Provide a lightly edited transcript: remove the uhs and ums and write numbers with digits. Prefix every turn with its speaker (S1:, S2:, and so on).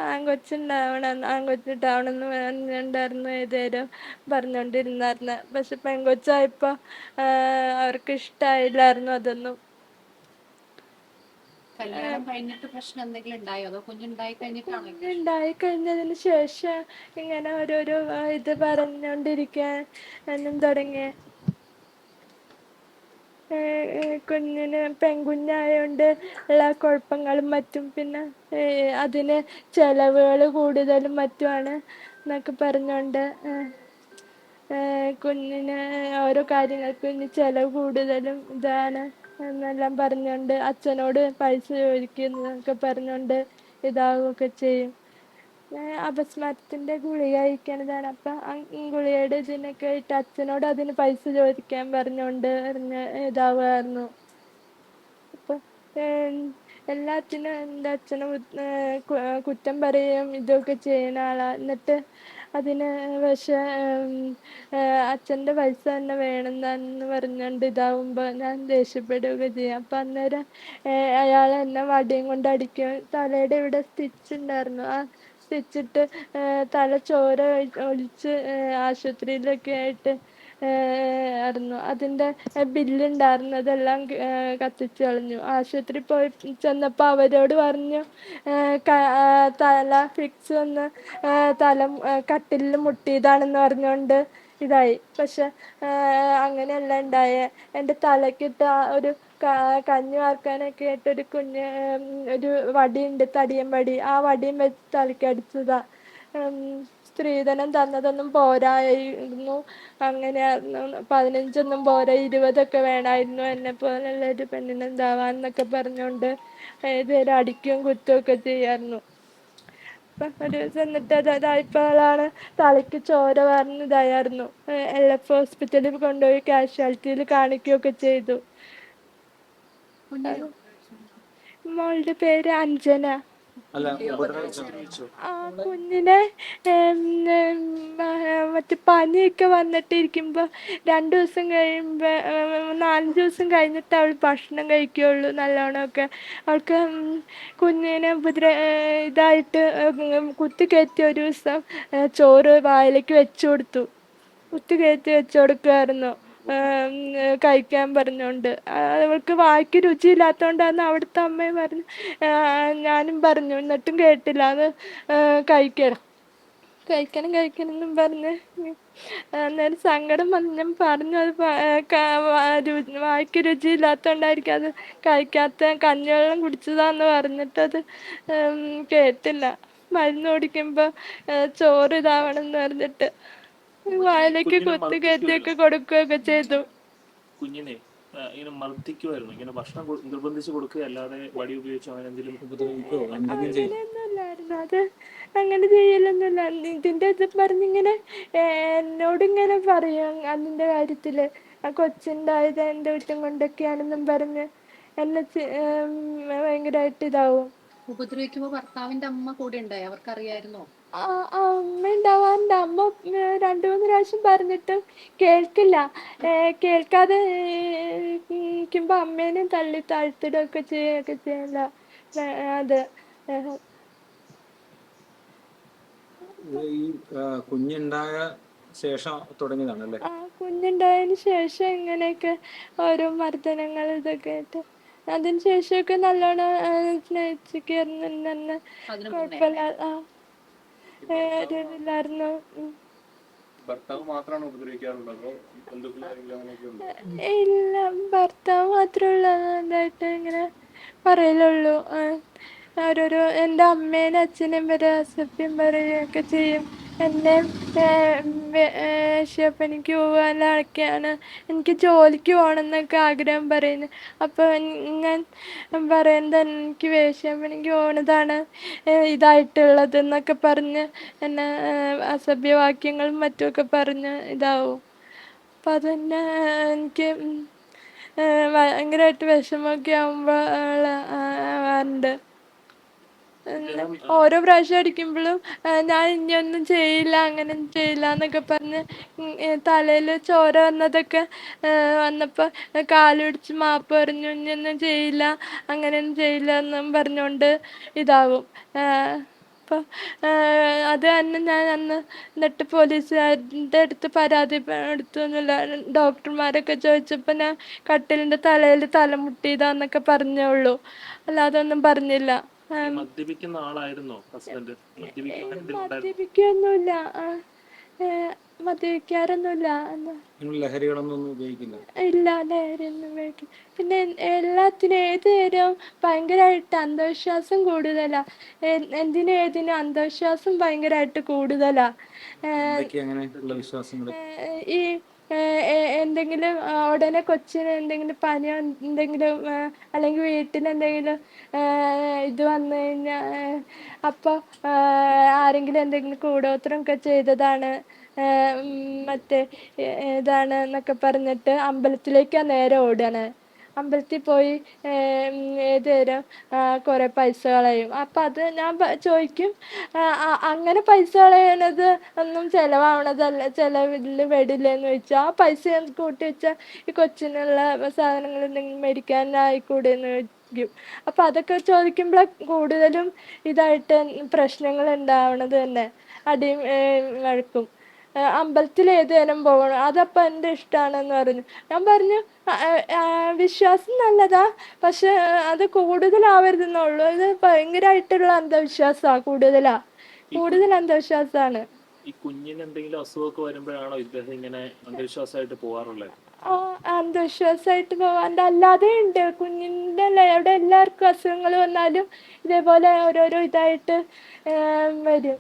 S1: ആൺകൊച്ചുണ്ടാവണമെന്ന് പറഞ്ഞിട്ടുണ്ടായിരുന്നു ഏതേലും പറഞ്ഞോണ്ടിരുന്നായിരുന്നു. പക്ഷെ പെൺകൊച്ചായപ്പോ അവർക്ക് ഇഷ്ടായില്ലായിരുന്നു അതൊന്നും.
S2: കല്യാണം കഴിഞ്ഞിട്ട് പ്രശ്നം എന്തെങ്കിലും ഉണ്ടായോ, അതോ കുഞ്ഞുണ്ടായി കഴിഞ്ഞിട്ടാണോ?
S1: കുഞ്ഞുണ്ടായി കഴിഞ്ഞതിന് ശേഷം ഇങ്ങനെ ഓരോരോ ഇത് പറഞ്ഞോണ്ടിരിക്കാനും തുടങ്ങിയ. കുഞ്ഞിന് പെൺകുഞ്ഞായോണ്ട് ഉള്ള കുഴപ്പങ്ങളും മറ്റും, പിന്നെ അതിന് ചെലവുകൾ കൂടുതലും മറ്റുമാണ് എന്നൊക്കെ പറഞ്ഞോണ്ട് കുഞ്ഞിന് ഓരോ കാര്യങ്ങൾക്കും ഇനി ചെലവ് കൂടുതലും ഇതാണ് എന്നെല്ലാം പറഞ്ഞോണ്ട് അച്ഛനോട് പൈസ ചോദിക്കുന്നൊക്കെ പറഞ്ഞോണ്ട് ഇതാവുകയൊക്കെ ചെയ്യും. അപസ്മാരത്തിന്റെ ഗുളിക കഴിക്കണതാണ്. അപ്പൊ ഗുളികയുടെ ഇതിനൊക്കെ ആയിട്ട് അച്ഛനോട് അതിന് പൈസ ചോദിക്കാൻ പറഞ്ഞോണ്ട് ഇതാവുമായിരുന്നു. അപ്പൊ എല്ലാത്തിനും എൻ്റെ അച്ഛനും കുറ്റം പറയുകയും ഇതൊക്കെ ചെയ്യുന്ന ആളാ. എന്നിട്ട് അതിന് പക്ഷെ അച്ഛൻ്റെ പൈസ തന്നെ വേണമെന്നു പറഞ്ഞോണ്ട് ഇതാവുമ്പോ ഞാൻ ദേഷ്യപ്പെടുകയൊക്കെ ചെയ്യും. അപ്പൊ അന്നേരം അയാൾ എന്നെ വടിയും കൊണ്ട് അടിക്കും. തലയുടെ ഇവിടെ സ്റ്റിച്ച് ഉണ്ടായിരുന്നു. ആ സ്റ്റിച്ചിട്ട് തല ചോര ഒലിച്ച് ആശുപത്രിയിലൊക്കെ ആയിട്ട് ആയിരുന്നു. അതിൻ്റെ ബില്ലുണ്ടായിരുന്നു, അതെല്ലാം കത്തിച്ചു കളഞ്ഞു. ആശുപത്രി പോയി ചെന്നപ്പോൾ അവരോട് പറഞ്ഞു തല ഫിക്സ് വന്ന് തല കട്ടിലിൽ മുട്ടിയതാണെന്ന് പറഞ്ഞുകൊണ്ട് ഇതായി. പക്ഷെ അങ്ങനെയല്ല ഉണ്ടായേ. എൻ്റെ തലക്കിട്ട് ഒരു കഞ്ഞി വാർക്കാനൊക്കെ ആയിട്ട് ഒരു ഒരു വടിയുണ്ട്, തടിയൻ വടി. ആ വടിയും വെച്ച് തലക്കടിച്ചതാ. സ്ത്രീധനം തന്നതൊന്നും പോരായിരുന്നു. അങ്ങനെയായിരുന്നു. 15 പോരാ, 20 വേണമായിരുന്നു എന്നെ പോലുള്ള ഒരു പെണ്ണിന് എന്താവാന്നൊക്കെ പറഞ്ഞുകൊണ്ട് ഏതൊരു അടിക്കും കുത്തുമൊക്കെ ചെയ്യായിരുന്നു. അപ്പം ഒരു ദിവസം എന്നിട്ട് അതായപ്പോഴാണ് തലയ്ക്ക് ചോര വാർന്ന് ഇതായിരുന്നു. LF ഹോസ്പിറ്റലിൽ കൊണ്ടുപോയി കാഷ്വാലിറ്റിയിൽ കാണിക്കുകയൊക്കെ ചെയ്തു. മോളുടെ പേര് അഞ്ജന. ആ കുഞ്ഞിനെ മറ്റേ പനിയൊക്കെ വന്നിട്ടിരിക്കുമ്പോൾ 2 ദിവസം കഴിയുമ്പോൾ 4 ദിവസം കഴിഞ്ഞിട്ട് അവൾ ഭക്ഷണം കഴിക്കുകയുള്ളൂ നല്ലോണമൊക്കെ. അവൾക്ക് കുഞ്ഞിനെ ഇതായിട്ട് കുത്തിക്കയറ്റി ഒരു ദിവസം ചോറ് വായിലേക്ക് വെച്ചു കൊടുത്തു. കുത്തിക്കയറ്റി വെച്ചു കൊടുക്കുമായിരുന്നു കഴിക്കാൻ പറഞ്ഞുകൊണ്ട്. അവൾക്ക് വായ്ക്ക് രുചിയില്ലാത്തതുകൊണ്ടാണ് അവിടുത്തെ അമ്മയും പറഞ്ഞു. ഞാനും പറഞ്ഞു, എന്നിട്ടും കേട്ടില്ല. അത് കഴിക്കണം കഴിക്കണം എന്നും പറഞ്ഞ് അന്നേരം സങ്കടം വന്ന് ഞാൻ പറഞ്ഞു അത് വായ്ക്ക് രുചിയില്ലാത്തതുകൊണ്ടായിരിക്കും അത് കഴിക്കാത്ത, കഞ്ഞിവെള്ളം കുടിച്ചതാന്ന് പറഞ്ഞിട്ടത് കേട്ടില്ല. മരുന്ന് കുടിക്കുമ്പോൾ ചോറ് ഇതാവണം എന്ന് പറഞ്ഞിട്ട് വായിലേക്ക് കുത്തി കയറ്റിയൊക്കെ കൊടുക്കുകയൊക്കെ ചെയ്തു.
S3: കുഞ്ഞിനെ ഇങ്ങനെ മർദ്ദിക്കുമായിരുന്നു, ഇങ്ങനെ ഭക്ഷണം നിർബന്ധിച്ച് കൊടുക്കുക അല്ലാതെ വടി ഉപയോഗിച്ചോ അങ്ങനെ എന്തെങ്കിലും ഉപദ്രവിക്കുകയോ എന്തെങ്കിലും ചെയ്യും?
S1: അങ്ങനെയൊന്നുമില്ലായിരുന്നു. അത് അങ്ങനെ ചെയ്യലൊന്നുമില്ല. ഇതിൻ്റെ ഇത് പറഞ്ഞിങ്ങനെ എന്നോടിങ്ങനെ പറയും അതിൻ്റെ കാര്യത്തിൽ. ആ കൊച്ചുണ്ടായത് എൻ്റെ കുറ്റം കൊണ്ടൊക്കെയാണെന്നും പറഞ്ഞ് എന്നെ ഭയങ്കരമായിട്ട് ഇതാവും.
S2: ഉപദ്രവിക്കുമ്പോ ഭർത്താവിന്റെ അമ്മ കൂടെ ഉണ്ടായി, അവർക്കറിയായിരുന്നോ?
S1: അമ്മ ഉണ്ടാവാറുണ്ട്. അമ്മ 2-3 പ്രാവശ്യം പറഞ്ഞിട്ടും കേൾക്കില്ല. കേൾക്കാതെ ഇരിക്കുമ്പോൾ അമ്മേനെയും തള്ളി താഴ്ത്തിടുകയൊക്കെ ചെയ്യുകയൊക്കെ ചെയ്യില്ല. അത്
S4: ഈ കുഞ്ഞുണ്ടായ ശേഷം തുടങ്ങിയതാണല്ലേ?
S1: കുഞ്ഞുണ്ടായതിന് ശേഷം ഇങ്ങനെയൊക്കെ ഓരോ മർദ്ദനങ്ങൾ ഇതൊക്കെ ആയിട്ട്. അതിന് ശേഷമൊക്കെ നല്ലോണം സ്നേഹിച്ചിരിക്കുന്നു. കുഴപ്പമില്ല. ഇതില്ലായിരുന്നു.
S3: ഭർത്താവ് മാത്രമാണ് ഉപദ്രവിക്കാറുണ്ടോ, ബന്ധുക്കളാരെങ്കിലും?
S1: ഇല്ല, ഭർത്താവ് മാത്രമുള്ളതായിട്ട് ഇങ്ങനെ പറയലുള്ളൂ. ഓരോരോ എൻ്റെ അമ്മേനും അച്ഛനും വരെ അസഭ്യം പറയുകയൊക്കെ ചെയ്യും. എന്നെ ഷോപ്പണിക്ക് പോകാനൊക്കെയാണ്, എനിക്ക് ജോലിക്ക് പോകണമെന്നൊക്കെ ആഗ്രഹം പറയുന്നു. അപ്പോൾ ഞാൻ പറയുന്നത് എനിക്ക് വേശ്യാപ്പണിക്ക് പോകുന്നതാണ് ഇതായിട്ടുള്ളത് എന്നൊക്കെ പറഞ്ഞ് എന്നെ അസഭ്യവാക്യങ്ങളും മറ്റുമൊക്കെ പറഞ്ഞ് ഇതാവും. അപ്പം അതന്നെ എനിക്ക് ഭയങ്കരമായിട്ട് വിഷമമൊക്കെ ആവുമ്പോൾ ആവാറുണ്ട്.
S3: ഇദ്ദേഹം
S1: ഓരോ പ്രാവശ്യം അടിക്കുമ്പോഴും ഞാൻ ഇനിയൊന്നും ചെയ്യില്ല, അങ്ങനെ ചെയ്യില്ല എന്നൊക്കെ പറഞ്ഞ് തലയിൽ ചോര വന്നതൊക്കെ വന്നപ്പോൾ കാല് പിടിച്ച് മാപ്പ് പറഞ്ഞു, ഇനിയൊന്നും ചെയ്യില്ല, അങ്ങനെയൊന്നും ചെയ്യില്ല എന്നും പറഞ്ഞുകൊണ്ട് ഇതാവും. അപ്പോൾ അത് തന്നെ ഞാൻ അന്ന് എന്നിട്ട് പോലീസുകാരുടെ അടുത്ത് പരാതി എടുത്തൊന്നുമില്ല. ഡോക്ടർമാരൊക്കെ ചോദിച്ചപ്പോൾ ഞാൻ കട്ടിലിൻ്റെ തലയിൽ തലമുട്ടിയതാന്നൊക്കെ പറഞ്ഞേ ഉള്ളൂ, അല്ലാതെ ഒന്നും പറഞ്ഞില്ല.
S3: ഈ മദ്യപിക്കുന്ന ആളായിരുന്നോ ഹസ്ബൻഡ്? മദ്യപിക്കുന്ന എന്തെങ്കിലും ഉണ്ടായിരുന്നോ?
S1: മദ്യപിക്കൊന്നുമില്ല, മദ്യപിക്കാറൊന്നുമില്ല.
S4: നിങ്ങൾ ലഹരികളൊന്നും ഉപയോഗിക്കില്ല?
S1: ഇല്ല, ലഹരിയൊന്നും ഉപയോഗിക്കില്ല. പിന്നെ എല്ലാത്തിനും ഏത് നേരവും ഭയങ്കരമായിട്ട് അന്ധവിശ്വാസം കൂടുതലാണ്. എന്തിനും ഏതിനും അന്ധവിശ്വാസം ഭയങ്കരമായിട്ട് കൂടുതലാണ്.
S4: എന്തൊക്കെയാ അങ്ങനെ ഉള്ള വിശ്വാസങ്ങൾ?
S1: ഈ എന്തെങ്കിലും ഉടനെ കൊച്ചിന് എന്തെങ്കിലും പനിയോ എന്തെങ്കിലും അല്ലെങ്കിൽ വീട്ടിലെന്തെങ്കിലും ഇത് വന്നു കഴിഞ്ഞാൽ അപ്പോൾ ആരെങ്കിലും എന്തെങ്കിലും കൂടോത്രം ഒക്കെ ചെയ്തതാണ്, മറ്റേ ഇതാണ് എന്നൊക്കെ പറഞ്ഞിട്ട് അമ്പലത്തിലേക്കാണ് നേരെ ഓടുകയാണ്. അമ്പലത്തിൽ പോയി ഏത് നേരം കുറേ പൈസ കളയും. അപ്പം അത് ഞാൻ ചോദിക്കും, അങ്ങനെ പൈസ കളയണത് ഒന്നും ചിലവാവണതല്ല, ചിലവിൽ പെടില്ലെന്ന് ചോദിച്ചാൽ ആ പൈസ കൂട്ടി വെച്ചാൽ ഈ കൊച്ചിനുള്ള സാധനങ്ങൾ എന്തെങ്കിലും മേടിക്കാനായിക്കൂടെ എന്ന് ചോദിക്കും. അപ്പം അതൊക്കെ ചോദിക്കുമ്പോൾ കൂടുതലും ഇതായിട്ട് പ്രശ്നങ്ങൾ ഉണ്ടാവണത് തന്നെ, അടിയും വഴക്കും. അമ്പലത്തിൽ ഏത് നേരം പോകണം, അതപ്പം എൻ്റെ ഇഷ്ടമാണെന്ന് പറഞ്ഞു. ഞാൻ പറഞ്ഞു വിശ്വാസം നല്ലതാ, പക്ഷെ അത് കൂടുതലാവരുതെന്നുള്ളൂ. ഇത് ഭയങ്കരമായിട്ടുള്ള അന്ധവിശ്വാസമാണ്, കൂടുതൽ അന്ധവിശ്വാസമാണ്.
S3: ഈ കുഞ്ഞിന് എന്തെങ്കിലും അസുഖമൊക്കെ വരുമ്പോഴാണോ ഇദ്ദേഹം ഇങ്ങനെ അന്ധവിശ്വാസമായിട്ട് പോകാറുള്ളത്?
S1: അന്ധവിശ്വാസമായിട്ട് പോകാണ്ട് അല്ലാതെ ഉണ്ട്. കുഞ്ഞിൻ്റെ അവിടെ എല്ലാവർക്കും അസുഖങ്ങൾ വന്നാലും ഇതേപോലെ ഓരോരോ ഇതായിട്ട് വരും.